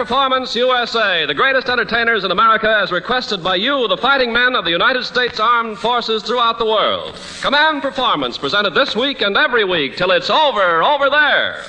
Performance USA, the greatest entertainers in America as requested by you, the fighting men of the United States Armed Forces throughout the world. Command Performance, presented this week and every week till it's over there.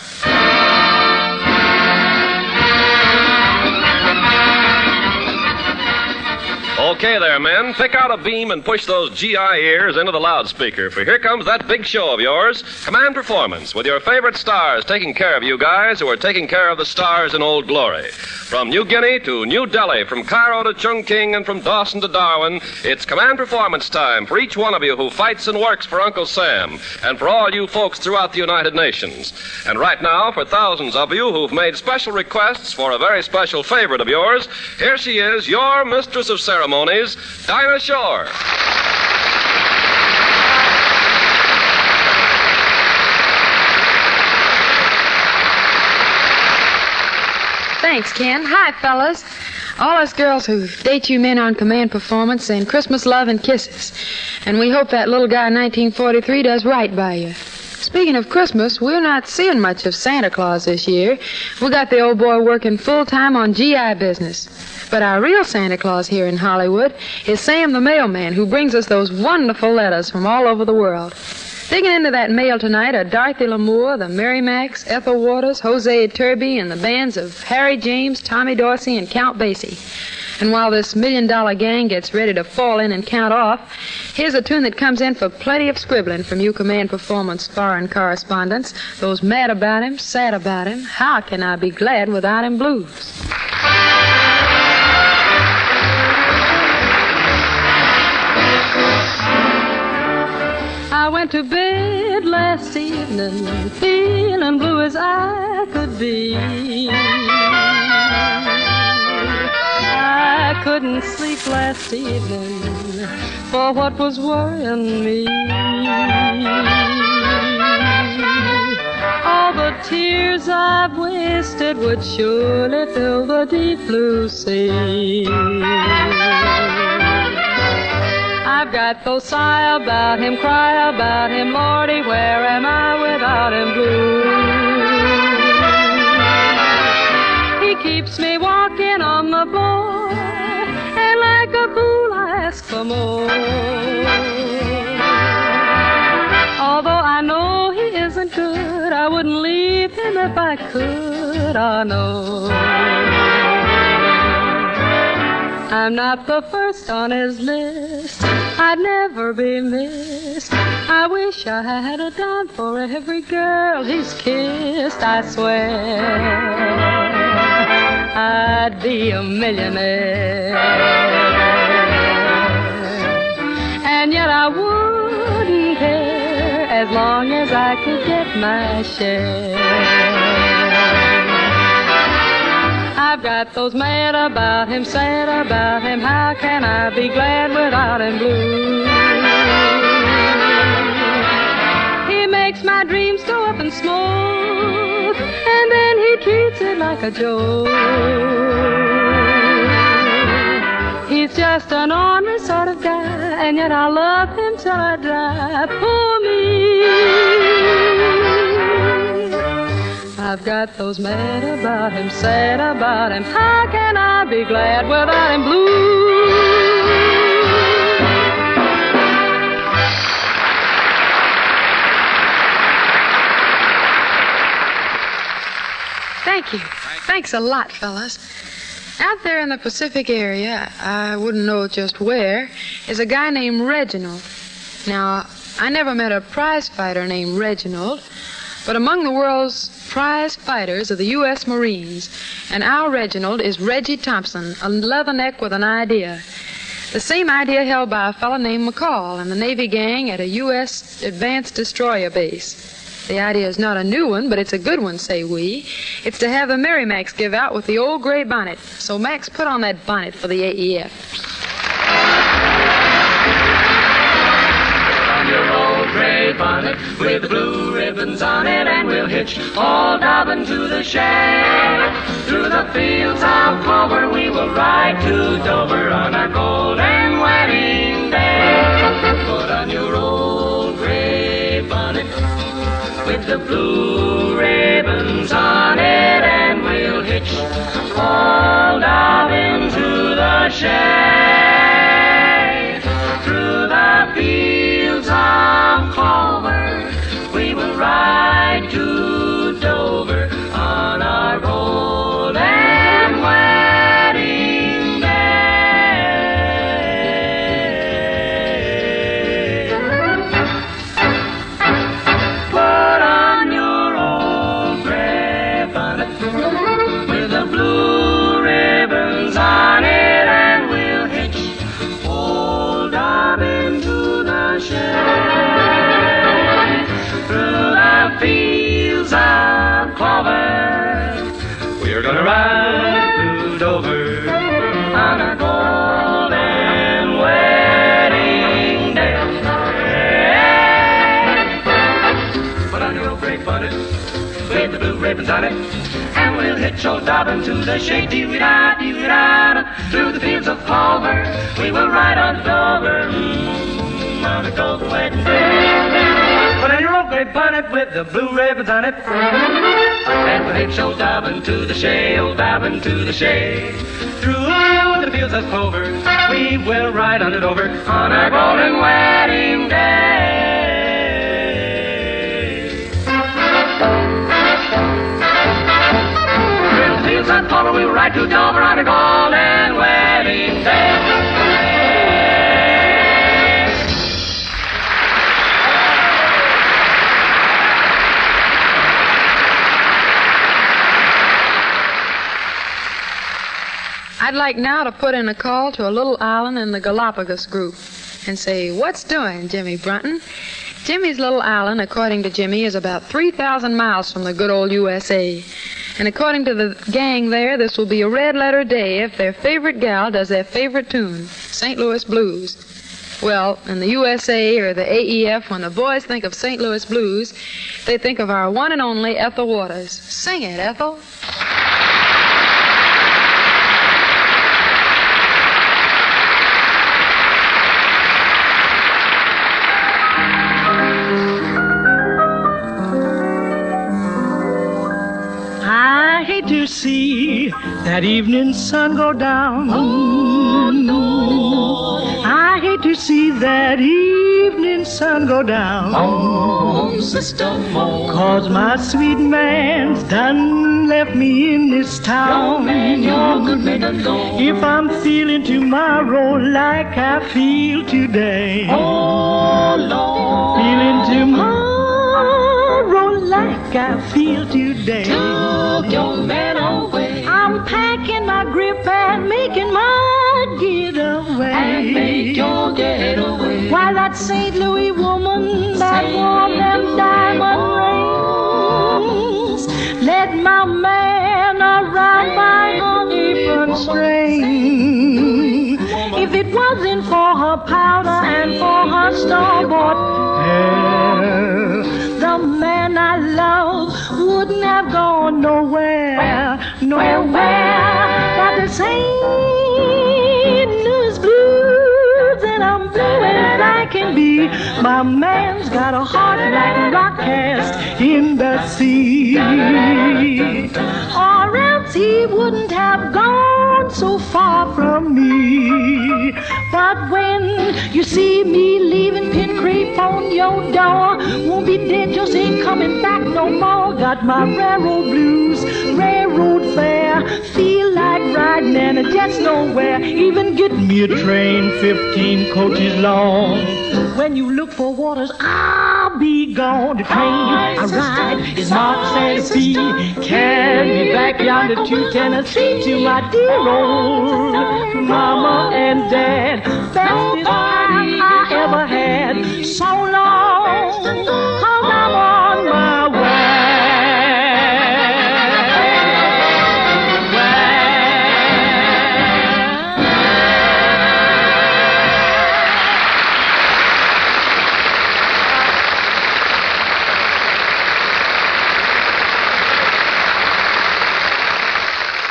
Okay there, men. Pick out a beam and push those GI ears into the loudspeaker, for here comes that big show of yours, Command Performance, with your favorite stars taking care of you guys who are taking care of the stars in Old Glory. From New Guinea to New Delhi, from Cairo to Chungking, and from Dawson to Darwin, it's Command Performance time for each one of you who fights and works for Uncle Sam, and for all you folks throughout the United Nations. And right now, for thousands of you who've made special requests for a very special favorite of yours, here she is, your mistress of ceremonies, Dinah Shore. Thanks, Ken. Hi, fellas. All us girls who date you men on Command Performance send Christmas love and kisses. And we hope that little guy in 1943 does right by you. Speaking of Christmas, we're not seeing much of Santa Claus this year. We got the old boy working full-time on GI business. But our real Santa Claus here in Hollywood is Sam the mailman, who brings us those wonderful letters from all over the world. Digging into that mail tonight are Dorothy Lamour, the Merrimacs, Ethel Waters, Jose Iturbe, and the bands of Harry James, Tommy Dorsey, and Count Basie. And while this million-dollar gang gets ready to fall in and count off, here's a tune that comes in for plenty of scribbling from you Command Performance foreign correspondents. Those mad about him, sad about him, how can I be glad without him blues. I went to bed last evening feeling blue as I could be. I couldn't sleep last evening for what was worrying me. All the tears I've wasted would surely fill the deep blue sea. I've got to sigh about him, cry about him, Lordy, where am I without him blue? He keeps me walking on the floor, and like a fool I ask for more. Although I know he isn't good, I wouldn't leave him if I could, I know. I'm not the first on his list, I'd never be missed. I wish I had a dime for every girl he's kissed, I swear I'd be a millionaire. And yet I wouldn't care as long as I could get my share. I've got those mad about him, sad about him, how can I be glad without him blue? He makes my dreams go up in smoke, and then he treats it like a joke. He's just an ordinary sort of guy, and yet I love him till I die. Poor me. I've got those mad about him, sad about him, how can I be glad without him blue? Thank you. Thanks a lot, fellas. Out there in the Pacific area, I wouldn't know just where, is a guy named Reginald. Now, I never met a prize fighter named Reginald, but among the world's prize fighters are the U.S. Marines, and our Reginald is Reggie Thompson, a leatherneck with an idea. The same idea held by a fellow named McCall and the Navy gang at a U.S. advanced destroyer base. The idea is not a new one, but it's a good one, say we. It's to have the Merrimacs give out with the old gray bonnet. So, Max, put on that bonnet for the AEF. Gray bonnet with the blue ribbons on it, and we'll hitch all Dobbin to the shack. Through the fields of clover we will ride to Dover on our golden wedding day. Put on your old gray bonnet with the blue ribbons on it, and we'll hitch all hold up into the shade. Through the fields of clover, we will ride to Dover on our golden wedding day. Put on your old gray bonnet with the blue ribbons on it, and we'll hitch old up into the shade. Through the fields of clover, we're gonna ride to Dover on our golden wedding day. Put on your old gray bonnet with the blue ribbons on it, and we'll hitch old Dobbin to the shade. Dee-wee-da, dee-wee-da, through the fields of clover, we will ride on to Dover on a golden wedding day. Put on your old gray bonnet with the blue ribbons on it, and we'll hitch old Dobbin to the shade, old Dobbin to the shade. Through the fields of clover, we will ride on it over on our golden wedding day. Through the fields of clover, we will ride to Dover on our golden wedding day. I'd like now to put in a call to a little island in the Galapagos group and say, what's doing, Jimmy Brunton? Jimmy's little island, according to Jimmy, is about 3,000 miles from the good old USA. And according to the gang there, this will be a red-letter day if their favorite gal does their favorite tune, St. Louis Blues. Well, in the USA or the AEF, when the boys think of St. Louis Blues, they think of our one and only Ethel Waters. Sing it, Ethel. I hate to see that evening sun go down. Oh, no. I hate to see that evening sun go down. Oh, Sister Mo. 'Cause my sweet man's done left me in this town. Your good man done gone. If I'm feeling tomorrow like I feel today, Oh, Lord. feeling tomorrow like I feel today, Took your man away. I'm packing my grip and making my getaway. And make your getaway. While that St. Louis woman that wore them diamond rings, let my man around my apron string. If it wasn't for her powder and for her store-bought hair, the man I love wouldn't have gone nowhere, nowhere. But the St. Louis Blues, and I'm blue as I can be. My man's got a heart like a rock cast in the sea, or else he wouldn't have gone so far from me. But when you see me leaving pin creep on your door, won't be dead, just ain't coming back no more. Got my railroad blues, railroad fare, feel like riding and I just nowhere. Even get me a train 15 coaches long. When you look for Waters, I'll be gone. The train I ride is not Santa Fe. Carry me back yonder to Tennessee, to my dear old mama and dad. Bestest time I ever had. So long, 'cause I'm on my way.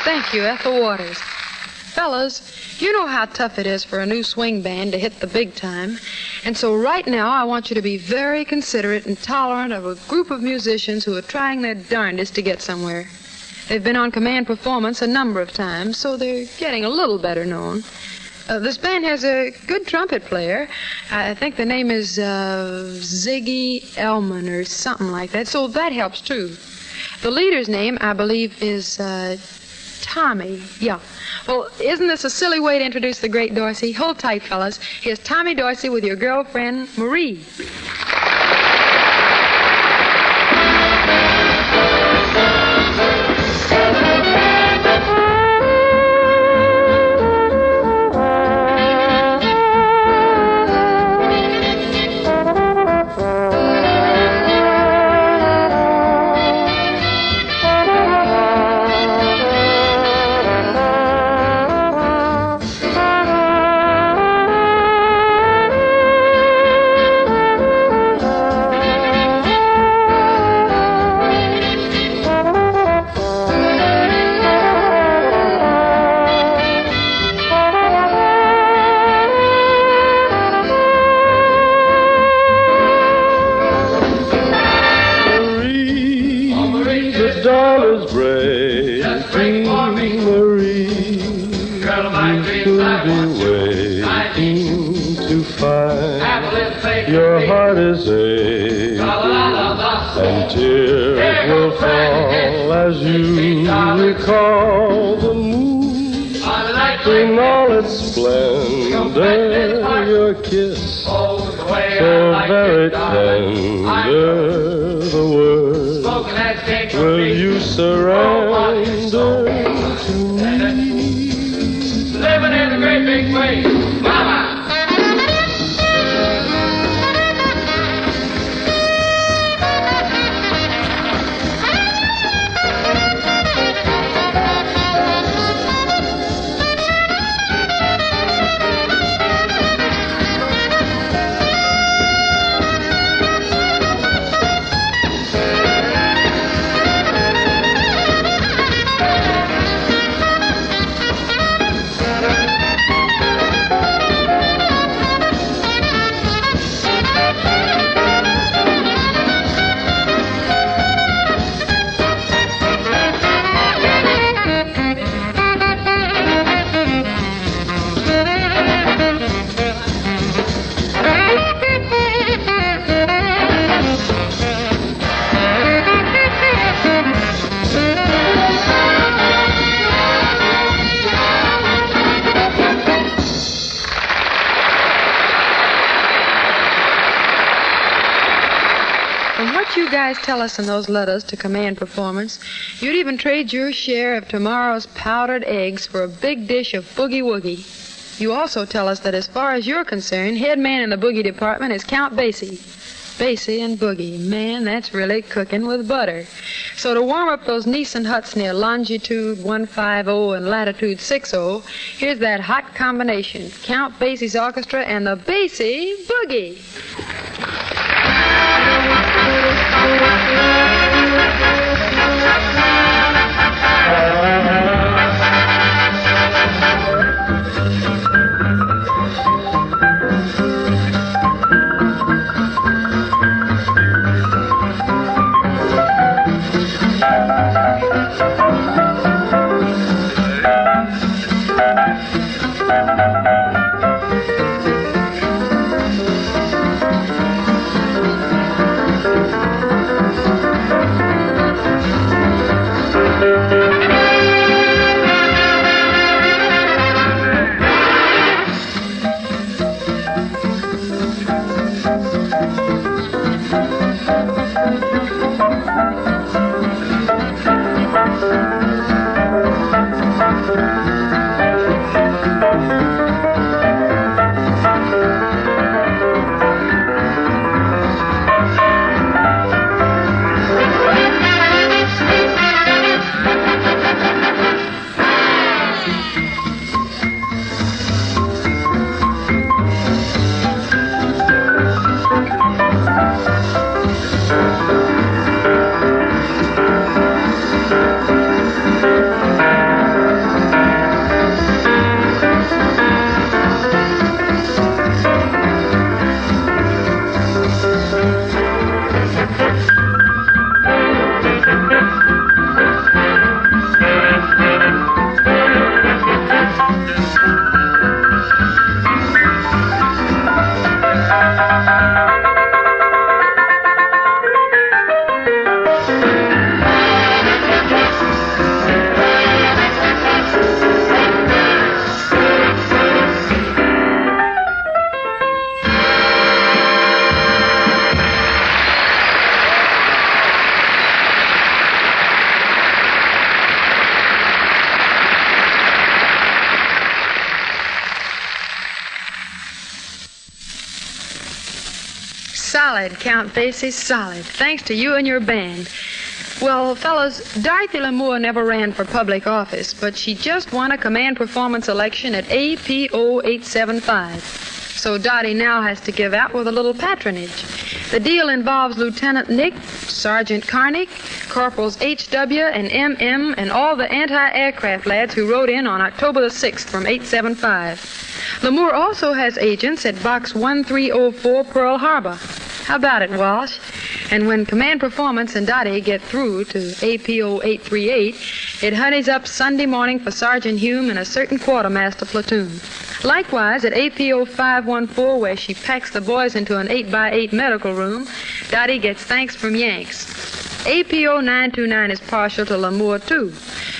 Thank you, Ethel Waters. Fellas, you know how tough it is for a new swing band to hit the big time. And so right now, I want you to be very considerate and tolerant of a group of musicians who are trying their darndest to get somewhere. They've been on Command Performance a number of times, so they're getting a little better known. This band has a good trumpet player. I think the name is Ziggy Elman or something like that, so that helps too. The leader's name, I believe, is Tommy. Yeah. Well, isn't this a silly way to introduce the great Dorsey? Hold tight, fellas. Here's Tommy Dorsey with your girlfriend, Marie. Your heart is aching, and tears will fall as you recall the moon in all its splendor. Your kiss, so very tender. The words, will you surrender to me? Living in the great big place, mama. Tell us in those letters to Command Performance, you'd even trade your share of tomorrow's powdered eggs for a big dish of boogie woogie. You also tell us that as far as you're concerned, head man in the boogie department is Count Basie. Basie and boogie, man, that's really cooking with butter. So to warm up those Nissen huts near longitude 150 and latitude 60, here's that hot combination, Count Basie's orchestra and the Basie Boogie. Solid, Count Basie, solid. Thanks to you and your band. Well, fellas, Dorothy Lamour never ran for public office, but she just won a command performance election at APO 875. So Dottie now has to give out with a little patronage. The deal involves Lieutenant Nick, Sergeant Carnick, Corporals H.W. and M.M., and all the anti-aircraft lads who rode in on October the 6th from 875. Lamour also has agents at Box 1304 Pearl Harbor. How about it, Walsh? And when Command Performance and Dottie get through to APO 838, it honeys up Sunday morning for Sergeant Hume and a certain quartermaster platoon. Likewise, at APO 514, where she packs the boys into an 8x8 medical room, Dottie gets thanks from Yanks. APO 929 is partial to Lamour, too.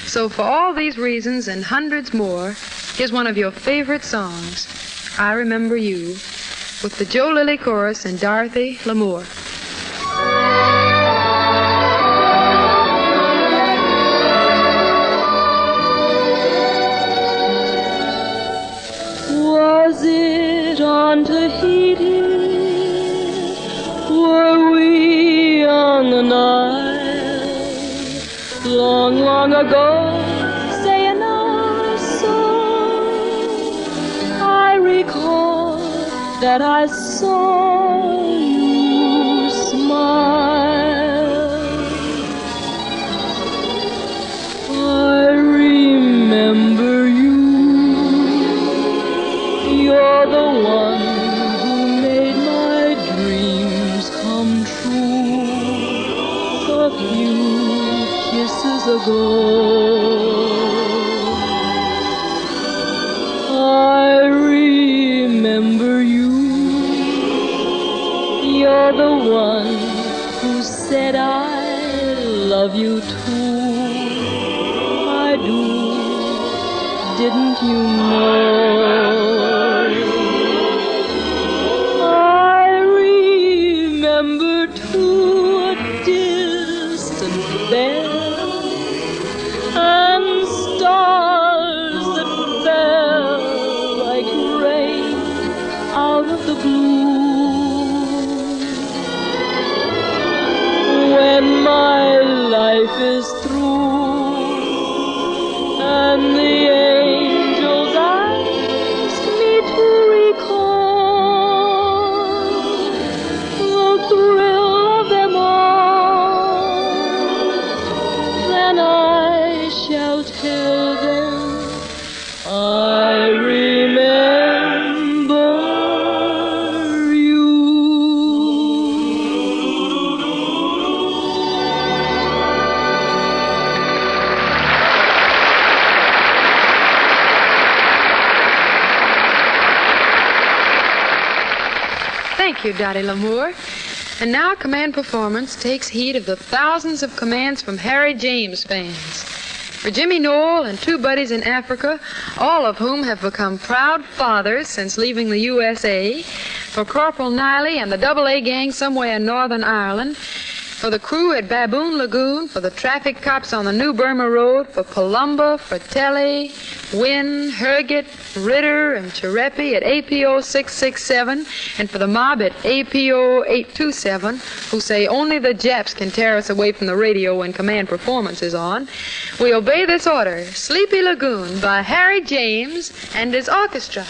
So for all these reasons and hundreds more, here's one of your favorite songs, I Remember You, with the Joe Lilly Chorus and Dorothy Lamour. Was it on Tahiti? Were we on the Nile? Long, long ago, saying our song, I recall that I saw you smile. I remember you. You're the one who made my dreams come true a few kisses ago. I remember you. You're the one who said I love you too. I do. Didn't you know? I remember too a distant bell and stars that fell like rain out of the blue. When my life is through and the angels ask me to recall the thrill of them all, then I shall tell them I remember you. Thank you, Dottie Lamour. And now Command Performance takes heed of the thousands of commands from Harry James fans. For Jimmy Noel and two buddies in Africa, all of whom have become proud fathers since leaving the USA. For Corporal Niley and the AA gang somewhere in Northern Ireland. For the crew at Baboon Lagoon, for the traffic cops on the New Burma Road, for Palumba, Fratelli, Wynn, Herget, Ritter, and Cherepi at APO 667, and for the mob at APO 827, who say only the Japs can tear us away from the radio when Command Performance is on, we obey this order, Sleepy Lagoon by Harry James and his orchestra.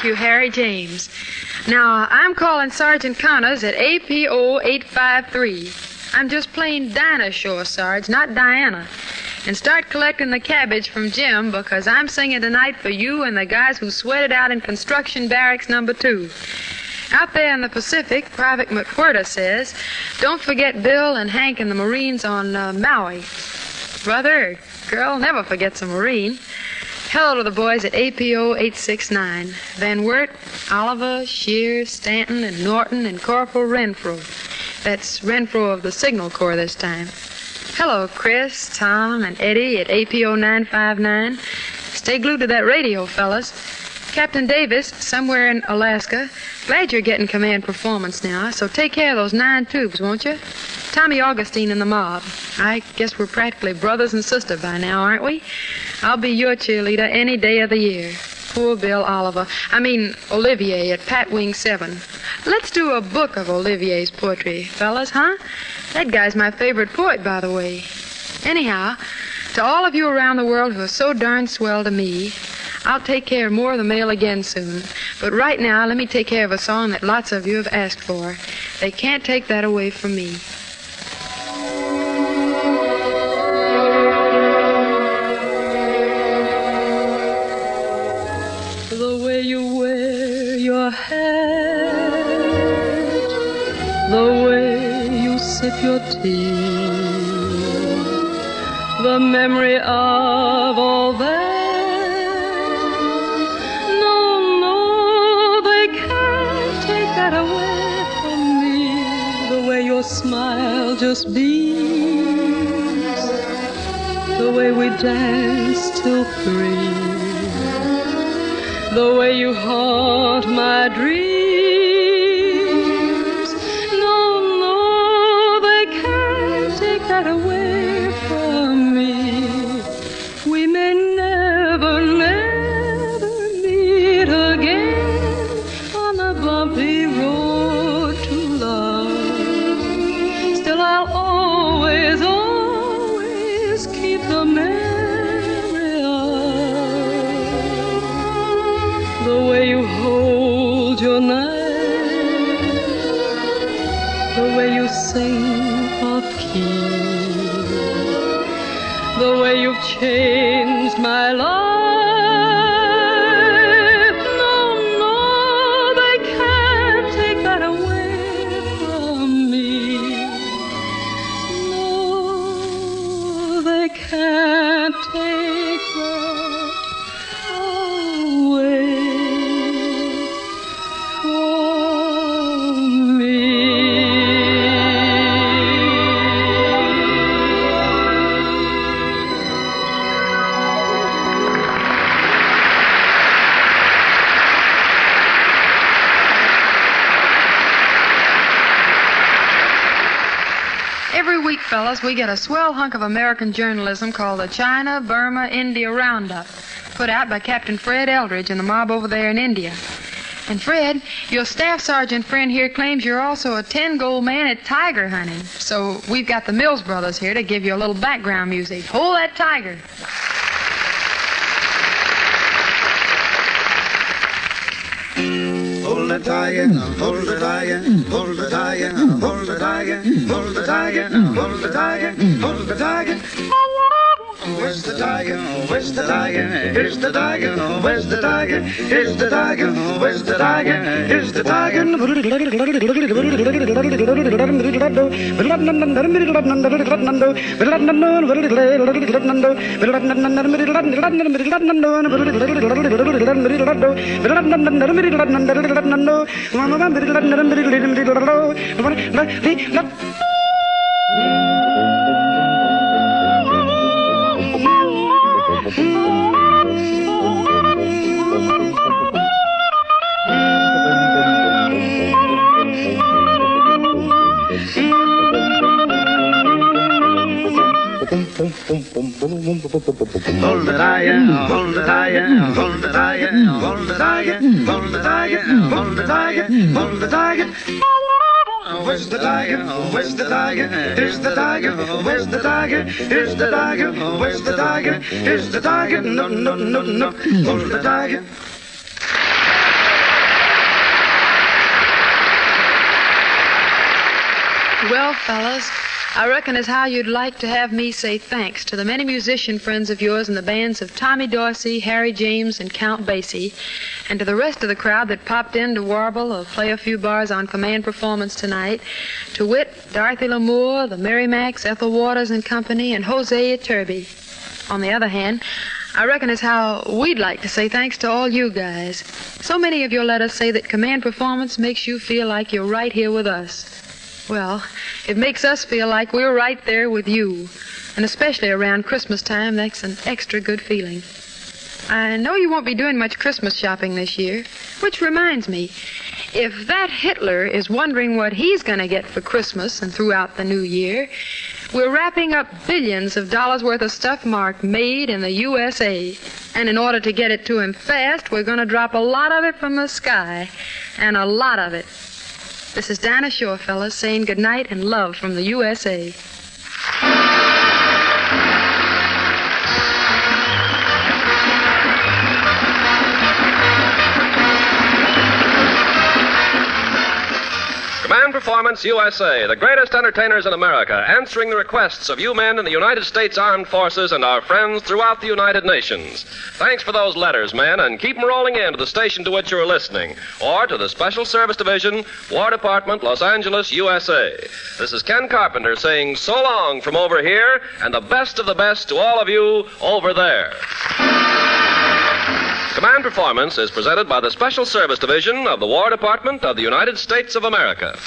Thank you, Harry James. Now, I'm calling Sergeant Connors at APO 853. I'm just plain Dinah sure, Sarge, not Diana. And start collecting the cabbage from Jim because I'm singing tonight for you and the guys who sweated out in Construction Barracks number 2. Out there in the Pacific, Private McWhirter says, don't forget Bill and Hank and the Marines on Maui. Brother, girl, never forgets a Marine. Hello to the boys at APO 869. Van Wert, Oliver, Shears, Stanton, and Norton, and Corporal Renfro. That's Renfro of the Signal Corps this time. Hello, Chris, Tom, and Eddie at APO 959. Stay glued to that radio, fellas. Captain Davis, somewhere in Alaska. Glad you're getting command performance now, so take care of those 9 tubes, won't you? Tommy Augustine and the mob. I guess we're practically brothers and sisters by now, aren't we? I'll be your cheerleader any day of the year. Poor Bill Olivier at Pat Wing 7. Let's do a book of Olivier's poetry, fellas, huh? That guy's my favorite poet, by the way. Anyhow, to all of you around the world who are so darn swell to me, I'll take care of more of the mail again soon. But right now, let me take care of a song that lots of you have asked for. They can't take that away from me. The way you wear your hat, the way you sip your tea, the memory of all that. No, they can't take that away from me. The way your smile just beams, the way we dance till 3. The way you haunt my dreams. No, they can't take that away from me. We may never meet again on the bumpy road to love. Still, I'll always keep the memory of the way you hold your knife, the way you sing off key, the way you've changed my life. No, they can't take that away from me. No, they can't take that away. Every week, fellas, we get a swell hunk of American journalism called the China, Burma, India Roundup, put out by Captain Fred Eldridge and the mob over there in India. And Fred, your staff sergeant friend here claims you're also a 10-gold man at tiger hunting. So we've got the Mills brothers here to give you a little background music. Hold that tiger. Hold the tiger, hold the tiger, hold the tiger, hold the tiger, hold the tiger, hold the tiger, hold the tiger. Where's the tiger? Where's the tiger? Here's the tiger. Where's the tiger? Here's the tiger. Where's the tiger? Here's the tiger. Hold the tiger, hold the tiger, hold the tiger, hold the tiger, hold the tiger, hold the tiger, hold the tiger. Where's the tiger? Where's the tiger? Here's the tiger. Where's the tiger? Here's the tiger. Where's the tiger? Here's the tiger. No, no, no, no. Hold the tiger. Well, fellas, I reckon as how you'd like to have me say thanks to the many musician friends of yours in the bands of Tommy Dorsey, Harry James, and Count Basie, and to the rest of the crowd that popped in to warble or play a few bars on command performance tonight, to wit, Dorothy Lamour, the Merrimacs, Ethel Waters and Company, and Hosea Turby. On the other hand, I reckon as how we'd like to say thanks to all you guys. So many of your letters say that command performance makes you feel like you're right here with us. Well, it makes us feel like we're right there with you. And especially around Christmas time, that's an extra good feeling. I know you won't be doing much Christmas shopping this year, which reminds me, if that Hitler is wondering what he's going to get for Christmas and throughout the new year, we're wrapping up billions of dollars worth of stuff marked Made in the USA. And in order to get it to him fast, we're going to drop a lot of it from the sky. And a lot of it. This is Dinah Shore, fellas, saying goodnight and love from the USA. Command Performance USA, the greatest entertainers in America, answering the requests of you men in the United States Armed Forces and our friends throughout the United Nations. Thanks for those letters, men, and keep them rolling in to the station to which you're listening, or to the Special Service Division, War Department, Los Angeles, USA. This is Ken Carpenter saying so long from over here, and the best of the best to all of you over there. Command Performance is presented by the Special Service Division of the War Department of the United States of America.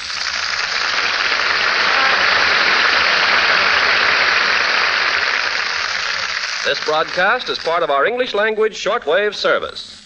This broadcast is part of our English language shortwave service.